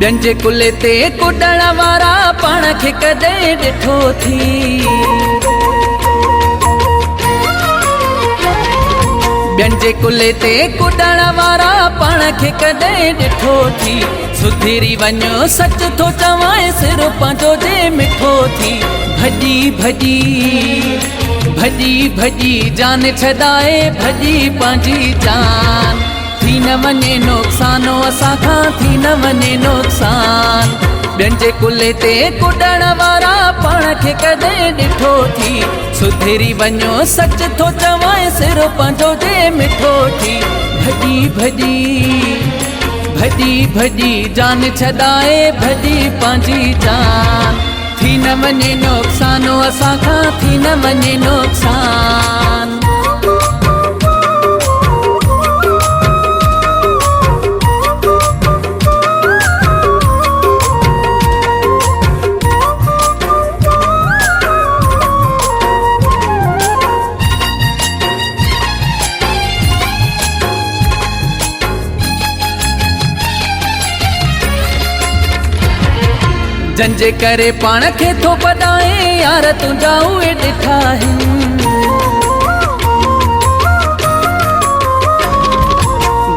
ॿियनि जे कुले ते कुॾण वारा पाण खे कॾहिं ॾिठो थी। ॿियनि जे कुले ते कुॾण वारा पाण खे कॾहिं ॾिठो थी। सुधिरी वञो सच थो चवां सिर पंहिंजो जे मिठो थी। भॼी भॼी भॼी भॼी जान छॾाए भॼी पंहिंजी जान। थी न वञे नुक़सानो असांखां थी न वञे नुक़सान। ॿियनि जे कुले ते कुॾण वारा पाण खे कॾहिं ॾिठो थी। सुधिरी वञो सच थो चवां सिर पंहिंजो जे मिठो थी। भॼी भॼी भॼी भॼी जान छॾाए भॼी पंहिंजी जान। थी न वञे नुक़सानो असांखां थी न वञे नुक़सान। जंहिंजे करे पाण खे थो ॿधाए यार तुंहिंजा उहे ॾिठा आहिनि।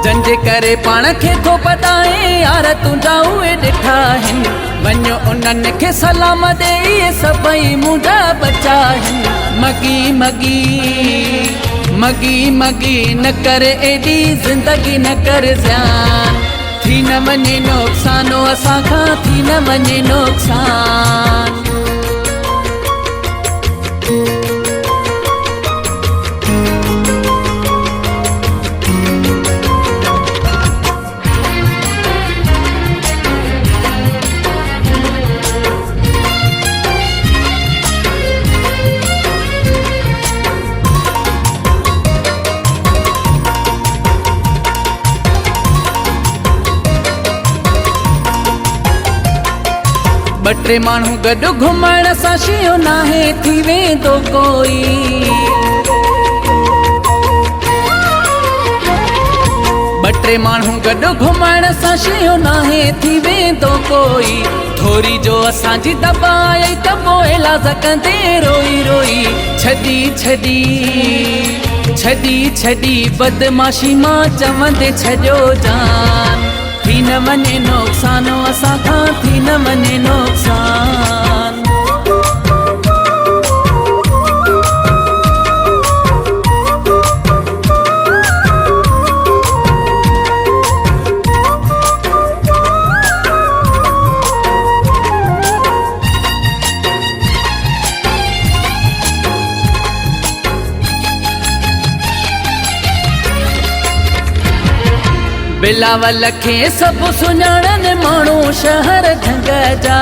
जंहिंजे करे पाण खे थो ॿधाए यार तुंहिंजा उहे ॾिठा आहिनि। वञो उन्हनि खे सलाम ॾे इहे सभई मुंहिंजा बचा आहिनि। मगी मगी मगी मगी न कर एॾी ज़िंदगी न कर ज़ियान। थी न वञे नुक़सानो असांखां थी न वञे नुक़सान। ॿ टे माण्हू गॾु घुमण सां शियो नाहे थी वेंदो कोई। ॿ टे माण्हू गॾु घुमण सां शियो नाहे थी वेंदो कोई। थोरी जो असांजी दॿाई त पोइ इलाज कंदे रोई रोई। छॾी छॾी छॾी छॾी बदमाशी मां चवंदे छॾियो जान। थी न वञे नुक़सानो असांखां थी न वञे नुक़सान। बिलावल खे सभु सुञाणनि माण्हू शहर ढंग जा।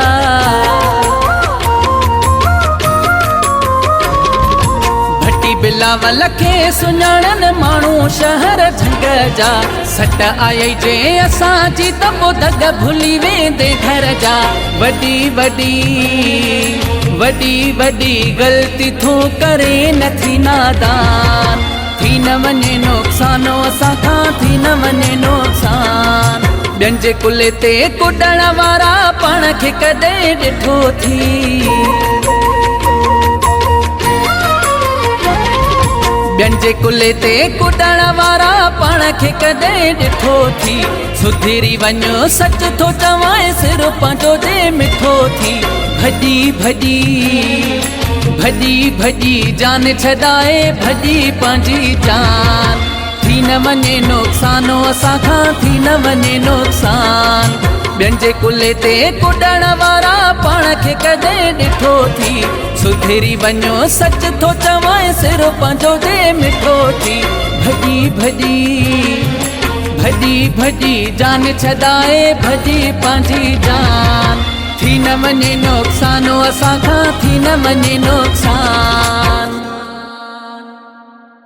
भट्टी बिलावल खे सुञाणनि माण्हू शहर ढंग जा। सट आई जे असांजी त पोइ दग भुली वेंदे घर जा। वॾी वॾी वॾी वॾी ग़लती थो करे नथी नादान। थी न वञे नुक़सानो असांखां थी न वञे नुक़सान। ॿियनि जे कुले ते कुॾण वारा पाण खे कॾहिं ॾिठो थी। ॿियनि जे कुले ते कुॾण वारा पाण खे कॾहिं ॾिठो थी। सुधिरी वञो सच थो चवां सिर पंहिंजो जे मिठो थी। भॼी भॼी भॼी भॼी जान छॾाए भॼी पंहिंजी जान। थी न वञे नुक़सानो असांखां थी न वञे नुक़सान। ॿियनि जे कुले ते कुॾण वारा पाण खे कॾहिं ॾिठो थी। सुधिरी वञो सच थो चवां सिर पंहिंजो जे मिठो थी। भॼी भॼी भॼी भॼी जान छॾाए भॼी पंहिंजी जान। थी न वञे नुक़सानो असांखां थी न वञे नुक़सान।